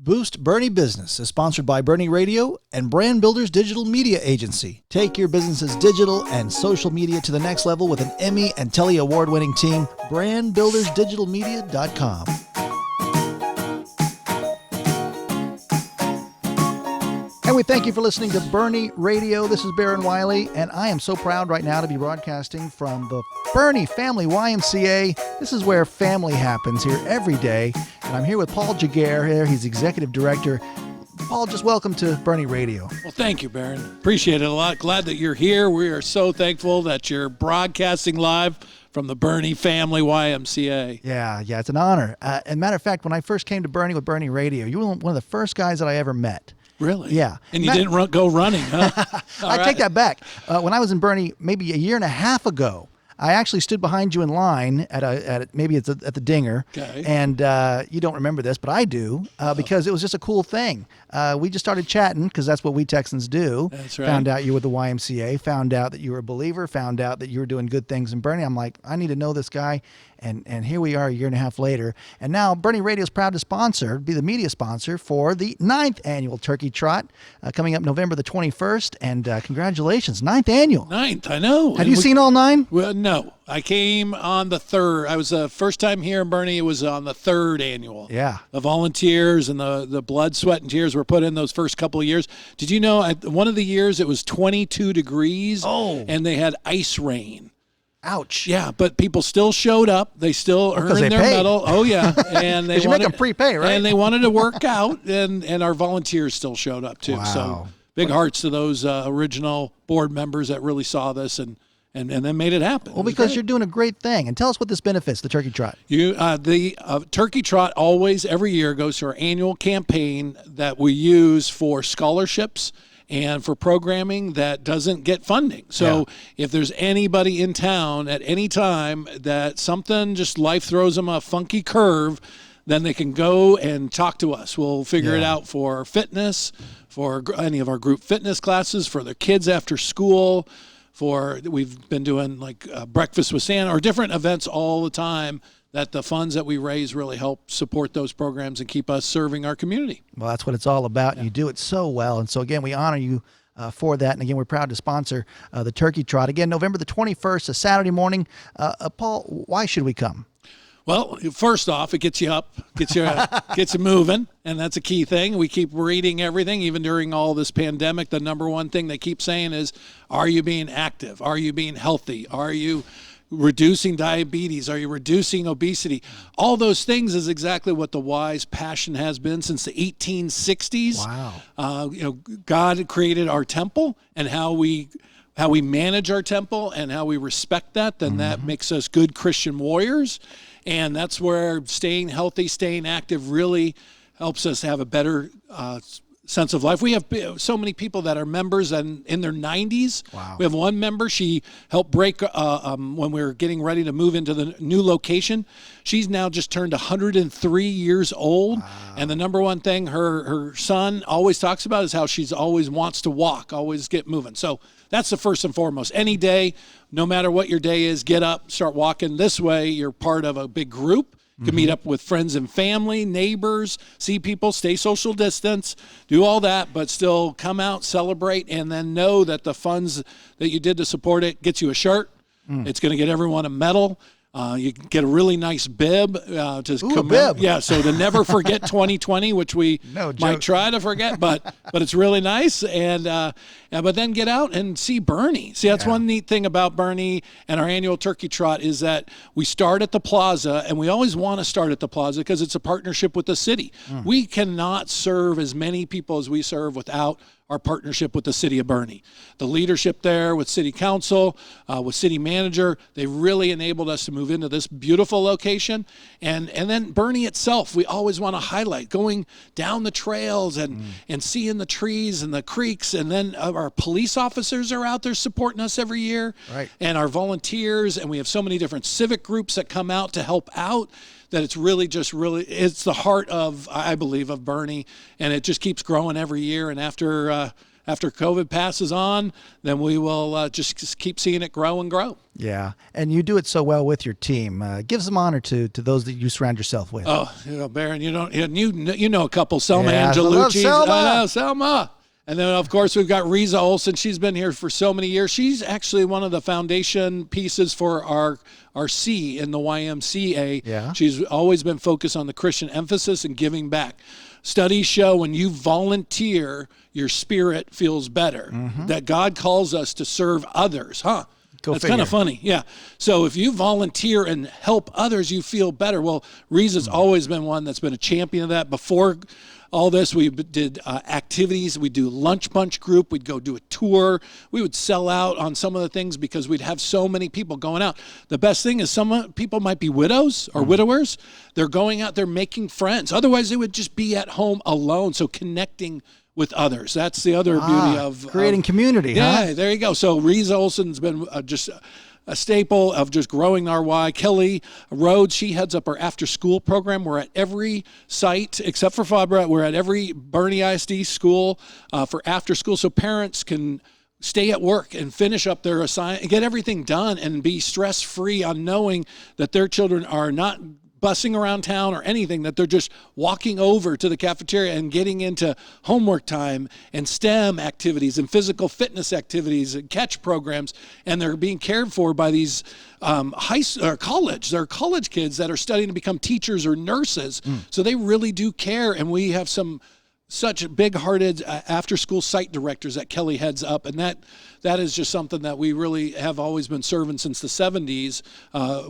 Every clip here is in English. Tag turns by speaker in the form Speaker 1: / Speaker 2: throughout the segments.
Speaker 1: Boost Boerne Business is sponsored by Boerne Radio and Brand Builders Digital Media Agency. Take your business's digital and social media to the next level with an Emmy and Telly award-winning team, brandbuildersdigitalmedia.com. And we thank you for listening to Boerne Radio. This is Boerne Wiley, and I am so proud right now to be broadcasting from the Boerne Family YMCA. This is where family happens here every day. And I'm here with Paul Jaguar here. He's Executive Director. Paul, just welcome to Boerne Radio.
Speaker 2: Well, thank you, Baron. Appreciate it a lot. Glad that you're here. We are so thankful that you're broadcasting live from the Boerne Family YMCA.
Speaker 1: Yeah, it's an honor. And matter of fact, when I first came to Boerne with Boerne Radio, you were one of the first guys that I ever met.
Speaker 2: Really?
Speaker 1: Yeah.
Speaker 2: And you didn't go running, huh?
Speaker 1: I take that back. When I was in Boerne maybe a year and a half ago, I actually stood behind you in line at maybe it's at the Dinger.
Speaker 2: Okay.
Speaker 1: And you don't remember this, but I do, because it was just a cool thing. We just started chatting because that's what we Texans do.
Speaker 2: That's right.
Speaker 1: Found out you were the YMCA, found out that you were a believer, found out that you were doing good things in Boerne. I'm like, I need to know this guy. And here we are a year and a half later. And now Boerne Radio is proud to be the media sponsor for the 9th Annual Turkey Trot coming up November the 21st. And congratulations, 9th Annual.
Speaker 2: 9th, I know.
Speaker 1: Have you seen all 9?
Speaker 2: Well, no. I came on the 3rd. I was the first time here in Boerne. It was on the 3rd annual.
Speaker 1: Yeah.
Speaker 2: The volunteers and the blood, sweat, and tears were put in those first couple of years. Did you know one of the years it was 22 degrees and they had ice rain?
Speaker 1: Ouch.
Speaker 2: Yeah, but people still showed up. They still earned their medal. Oh, yeah. And they
Speaker 1: make them prepay, right?
Speaker 2: And they wanted to work out, and our volunteers still showed up, too.
Speaker 1: Wow.
Speaker 2: So big hearts to those original board members that really saw this and then made it happen.
Speaker 1: Well, because you're doing a great thing. And tell us what this benefits, the Turkey Trot.
Speaker 2: The Turkey Trot always, every year, goes to our annual campaign that we use for scholarships and for programming that doesn't get funding. So if there's anybody in town at any time that something, just life throws them a funky curve, then they can go and talk to us. We'll figure it out for fitness, for any of our group fitness classes, for their kids after school, we've been doing like Breakfast with Santa or different events all the time that the funds that we raise really help support those programs and keep us serving our community.
Speaker 1: Well, that's what it's all about, and you do it so well. And so, again, we honor you for that. And, again, we're proud to sponsor the Turkey Trot. Again, November the 21st, a Saturday morning. Paul, why should we come?
Speaker 2: Well, first off, it gets you up, gets you moving, and that's a key thing. We keep reading everything, even during all this pandemic. The number one thing they keep saying is, are you being active? Are you being healthy? Are you reducing diabetes? Are you reducing obesity? All those things is exactly what the Y's passion has been since the 1860s.
Speaker 1: Wow.
Speaker 2: God created our temple, and how we manage our temple and how we respect that, then that makes us good Christian warriors. And that's where staying healthy, staying active really helps us have a better sense of life. We have so many people that are members and in their 90s.
Speaker 1: Wow.
Speaker 2: We have one member, she helped break when we were getting ready to move into the new location. She's now just turned 103 years old. Wow. And the number one thing her son always talks about is how she's always wants to walk, always get moving. So that's the first and foremost. Any day, no matter what your day is, get up, start walking. This way, you're part of a big group. You can meet up with friends and family, neighbors, see people, stay social distance, do all that, but still come out, celebrate, and then know that the funds that you did to support it gets you a shirt. It's going to get everyone a medal. You can get a really nice bib
Speaker 1: bib.
Speaker 2: Yeah, so to never forget 2020, which we might try to forget, but it's really nice. And but then get out and see Boerne. See, that's one neat thing about Boerne and our annual Turkey Trot is that we start at the plaza, and we always want to start at the plaza because it's a partnership with the city. We cannot serve as many people as we serve without our partnership with the city of Boerne. The leadership there with city council, with city manager, they really enabled us to move into this beautiful location. And then Boerne itself, we always want to highlight going down the trails and seeing the trees and the creeks. And then our police officers are out there supporting us every year.
Speaker 1: Right.
Speaker 2: And our volunteers, and we have so many different civic groups that come out to help out, that it's really it's the heart of, I believe, of Boerne, and it just keeps growing every year. And after after COVID passes on, then we will just keep seeing it grow and grow.
Speaker 1: Yeah, and you do it so well with your team. Give some honor to those that you surround yourself with.
Speaker 2: Oh, Baron, you know a couple, Selma Angelucci.
Speaker 1: Selma.
Speaker 2: I know, Selma. And then, of course, we've got Riza Olson. She's been here for so many years. She's actually one of the foundation pieces for our C in the YMCA.
Speaker 1: Yeah.
Speaker 2: She's always been focused on the Christian emphasis and giving back. Studies show when you volunteer, your spirit feels better. That God calls us to serve others, huh? That's kind of funny. Yeah. So if you volunteer and help others, you feel better. Well, Riza's always been one that's been a champion of that. Before all this, we did activities. We'd do lunch bunch group. We'd go do a tour. We would sell out on some of the things because we'd have so many people going out. The best thing is some people might be widows or widowers. They're going out, they're making friends. Otherwise, they would just be at home alone. So connecting with others. That's the other beauty of
Speaker 1: creating community.
Speaker 2: Yeah, there you go. So Riza Olson's been just a staple of just growing our Y. Kelly Rhodes, she heads up our after-school program. We're at every site except for Fabra. We're at every Boerne ISD school for after school, so parents can stay at work and finish up their assignment, get everything done, and be stress-free on knowing that their children are not bussing around town or anything, that they're just walking over to the cafeteria and getting into homework time and STEM activities and physical fitness activities and catch programs, and they're being cared for by these college. They're college kids that are studying to become teachers or nurses. So they really do care, and we have such big-hearted after-school site directors that Kelly heads up, and that is just something that we really have always been serving since the 70s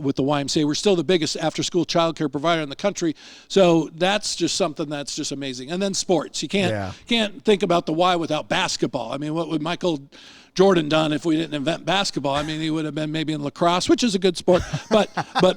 Speaker 2: with the YMCA. We're still the biggest after-school childcare provider in the country, so that's just something that's just amazing. And then sports. You can't think about the Y without basketball. I mean, what would Michael Jordan done if we didn't invent basketball? I mean, he would have been maybe in lacrosse, which is a good sport, but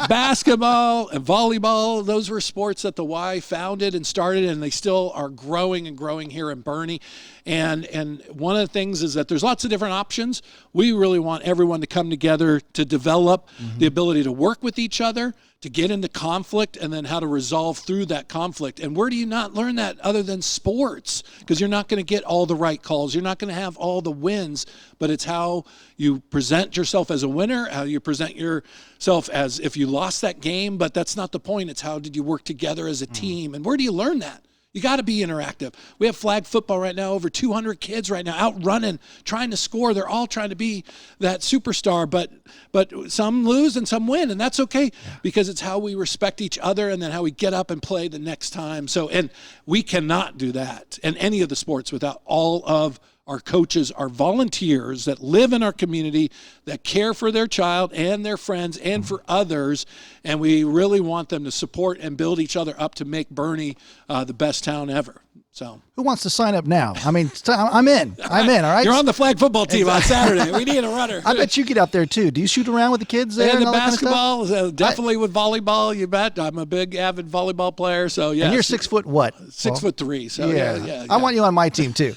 Speaker 2: basketball and volleyball, those were sports that the Y founded and started, and they still are growing and growing here in Boerne. And one of the things is that there's lots of different options. We really want everyone to come together to develop the ability to work with each other, to get into conflict, and then how to resolve through that conflict. And where do you not learn that other than sports? Because you're not going to get all the right calls. You're not going to have all the wins, but it's how you present yourself as a winner, how you present yourself as if you lost that game, but that's not the point. It's how did you work together as a team, and where do you learn that? You got to be interactive. We have flag football right now, over 200 kids right now out running, trying to score. They're all trying to be that superstar, but some lose and some win, and that's okay because it's how we respect each other and then how we get up and play the next time. So, and we cannot do that in any of the sports without all of our coaches, our volunteers that live in our community, that care for their child and their friends and for others. And we really want them to support and build each other up to make Boerne the best town ever. So,
Speaker 1: who wants to sign up now? I mean, I'm in. All right.
Speaker 2: You're on the flag football team on Saturday. We need a runner.
Speaker 1: I bet you get out there too. Do you shoot around with the kids there?
Speaker 2: And the
Speaker 1: all
Speaker 2: basketball,
Speaker 1: that kind of stuff?
Speaker 2: definitely with volleyball. You bet. I'm a big avid volleyball player. So yeah.
Speaker 1: And you're 6 foot what?
Speaker 2: 6'3". So yeah.
Speaker 1: I want you on my team too.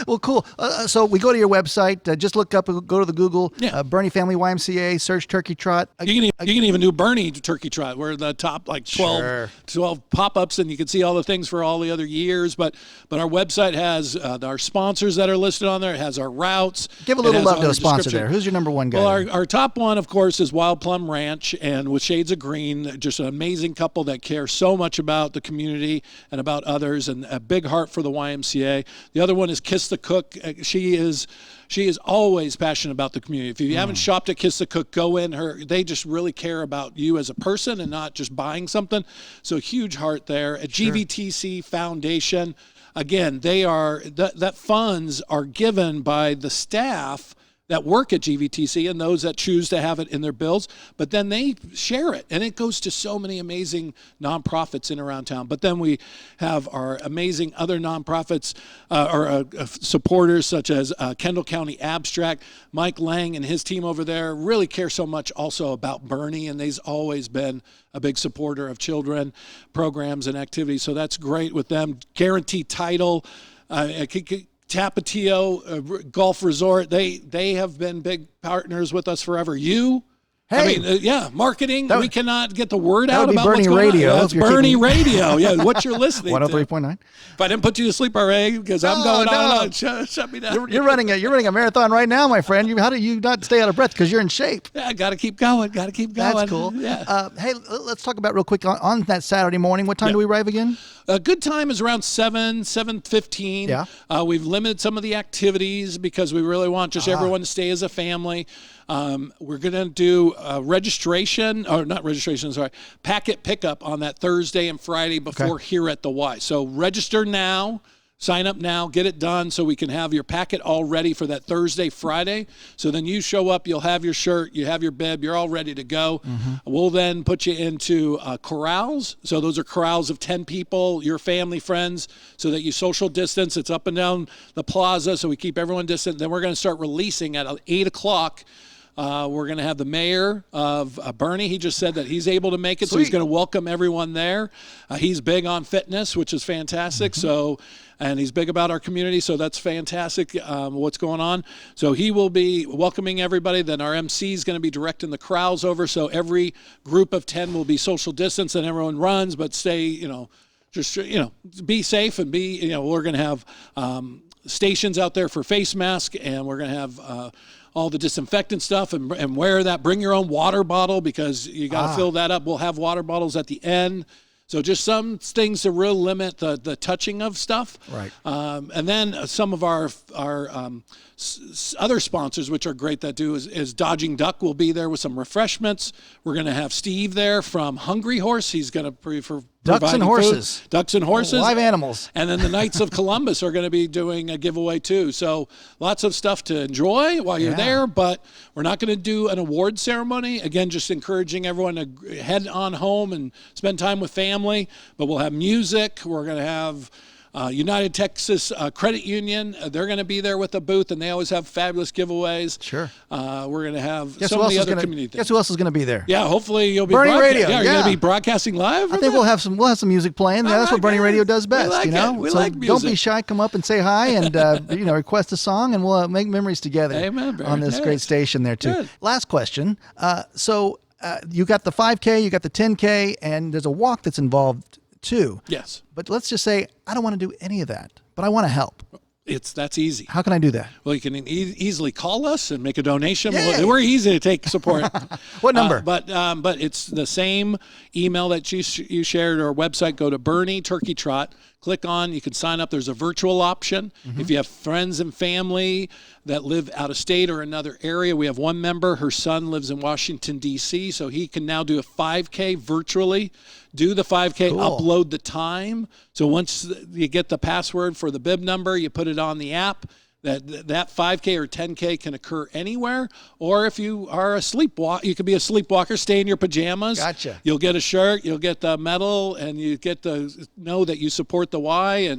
Speaker 1: Well, cool. So we go to your website. Just look up, go to the Google, Boerne Family YMCA, search Turkey Trot.
Speaker 2: You can even do Boerne Turkey Trot. We're the top 12 pop-ups, and you can see all the things for all the other years. But our website has our sponsors that are listed on there. It has our routes.
Speaker 1: Give a little love to a sponsor there. Who's your number one guy?
Speaker 2: Well, our top one, of course, is Wild Plum Ranch, and with Shades of Green, just an amazing couple that care so much about the community and about others, and a big heart for the YMCA. The other one is Kiss the Cook. She is always passionate about the community. If you haven't shopped at Kiss the Cook, go in. They just really care about you as a person and not just buying something. So huge heart there. At GVTC Foundation, again, that funds are given by the staff that work at GVTC and those that choose to have it in their bills, but then they share it, and it goes to so many amazing nonprofits in around town. But then we have our amazing other nonprofits or supporters such as Kendall County Abstract. Mike Lang and his team over there really care so much also about Boerne, and they've always been a big supporter of children programs and activities, so that's great with them. Guaranteed Title, Tapatio Golf Resort, they have been big partners with us forever. You
Speaker 1: Hey.
Speaker 2: I mean, marketing. We cannot get the word out
Speaker 1: would be
Speaker 2: about
Speaker 1: Boerne
Speaker 2: what's going
Speaker 1: Radio
Speaker 2: on. That's
Speaker 1: if you're
Speaker 2: Boerne
Speaker 1: keeping-
Speaker 2: Radio. Yeah, what you're listening
Speaker 1: 103.9.
Speaker 2: If I didn't put you to sleep already, because I'm going on, shut me down.
Speaker 1: You're running a marathon right now, my friend. How do you not stay out of breath? Because you're in shape.
Speaker 2: Yeah, got to keep going.
Speaker 1: That's cool.
Speaker 2: Yeah.
Speaker 1: Hey, let's talk about real quick on that Saturday morning. What time do we arrive again?
Speaker 2: A good time is around 7:15.
Speaker 1: Yeah.
Speaker 2: We've limited some of the activities because we really want just everyone to stay as a family. We're going to do packet pickup on that Thursday and Friday before here at the Y. So register now. Sign up now, get it done so we can have your packet all ready for that Thursday, Friday. So then you show up, you'll have your shirt, you have your bib, you're all ready to go. We'll then put you into corrals. So those are corrals of 10 people, your family, friends, so that you social distance. It's up and down the plaza, so we keep everyone distant. Then we're going to start releasing at 8 o'clock. We're going to have the mayor of Boerne. He just said that he's able to make it, so he's going to welcome everyone there. He's big on fitness, which is fantastic. And he's big about our community, so that's fantastic what's going on. So he will be welcoming everybody. Then our MC is going to be directing the crowds over, so every group of 10 will be social distance and everyone runs, but stay, be safe and we're going to have stations out there for face masks, and we're going to have all the disinfectant stuff and wear that. Bring your own water bottle because you got to fill that up. We'll have water bottles at the end. So just some things to really limit the touching of stuff.
Speaker 1: Right.
Speaker 2: And then some of our other sponsors, which are great that do, is Dodging Duck will be there with some refreshments. We're going to have Steve there from Hungry Horse. He's going to provide
Speaker 1: Ducks and horses.
Speaker 2: Food. Ducks and horses.
Speaker 1: Live animals.
Speaker 2: And then the Knights of Columbus are going to be doing a giveaway too. So lots of stuff to enjoy while you're there, but we're not going to do an award ceremony. Again, just encouraging everyone to head on home and spend time with family. But we'll have music. We're going to have United Texas Credit Union. They're going to be there with a booth, and they always have fabulous giveaways.
Speaker 1: Sure.
Speaker 2: We're going to have some of the other community things.
Speaker 1: Guess who else is going to be there?
Speaker 2: Yeah, hopefully you'll be
Speaker 1: Boerne Radio.
Speaker 2: Yeah, you're going to be broadcasting live.
Speaker 1: I think we'll have some music playing. That's what Boerne Radio does best.
Speaker 2: We
Speaker 1: so
Speaker 2: like music.
Speaker 1: Don't be shy. Come up and say hi, and request a song, and we'll make memories together.
Speaker 2: Amen,
Speaker 1: on this great station there too.
Speaker 2: Good.
Speaker 1: Last question. You got the 5K, you got the 10K, and there's a walk that's involved too.
Speaker 2: Yes.
Speaker 1: But let's just say I don't want to do any of that, but I want to help.
Speaker 2: That's easy.
Speaker 1: How can I do that?
Speaker 2: Well, you can easily call us and make a donation.
Speaker 1: Yay.
Speaker 2: We're easy to take support.
Speaker 1: What number?
Speaker 2: But it's the same email that you shared, or website. Go to Boerne Turkey Trot. Click on. You can sign up. There's a virtual option. If you have friends and family that live out of state or another area, we have one member. Her son lives in Washington, D.C., so he can now do a 5K virtually. Do the 5K, upload the time. So once you get the password for the bib number, you put it on the app. That 5K or 10K can occur anywhere. Or if you are a sleepwalker, you could be a sleepwalker, stay in your pajamas.
Speaker 1: Gotcha.
Speaker 2: You'll get a shirt, you'll get the medal, and you get to know that you support the Y,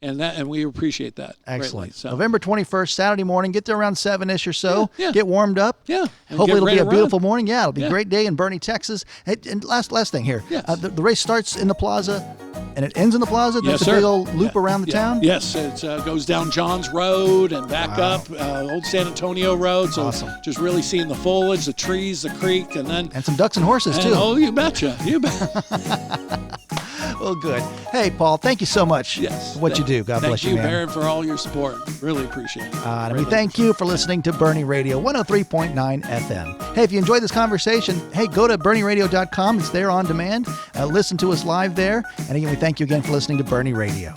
Speaker 2: and we appreciate that.
Speaker 1: Excellent.
Speaker 2: Greatly, so.
Speaker 1: November 21st, Saturday morning. Get there around 7-ish or so.
Speaker 2: Yeah.
Speaker 1: Get warmed up.
Speaker 2: Yeah.
Speaker 1: Hopefully it'll be a beautiful morning. Yeah, it'll be a
Speaker 2: Yeah.
Speaker 1: great day in Boerne, Texas. And last thing here.
Speaker 2: Yes.
Speaker 1: The race starts in the plaza and it ends in the plaza.
Speaker 2: Yes,
Speaker 1: There's a
Speaker 2: sir.
Speaker 1: big old loop around the town.
Speaker 2: Yes, it goes down Johns Road and back up Old San Antonio Road. So
Speaker 1: Awesome.
Speaker 2: just really seeing the foliage, the trees, the creek, and then
Speaker 1: And some ducks and horses too.
Speaker 2: Oh, you betcha. You bet.
Speaker 1: Well, good. Hey, Paul, thank you so much
Speaker 2: Yes.
Speaker 1: for what you do. God bless you,
Speaker 2: Thank you,
Speaker 1: man.
Speaker 2: Barron, for all your support. Really appreciate it.
Speaker 1: And we
Speaker 2: Greatly.
Speaker 1: thank you for listening to Boerne Radio 103.9 FM. Hey, if you enjoyed this conversation, hey, go to BoerneRadio.com. It's there on demand. Listen to us live there. And again, we thank you again for listening to Boerne Radio.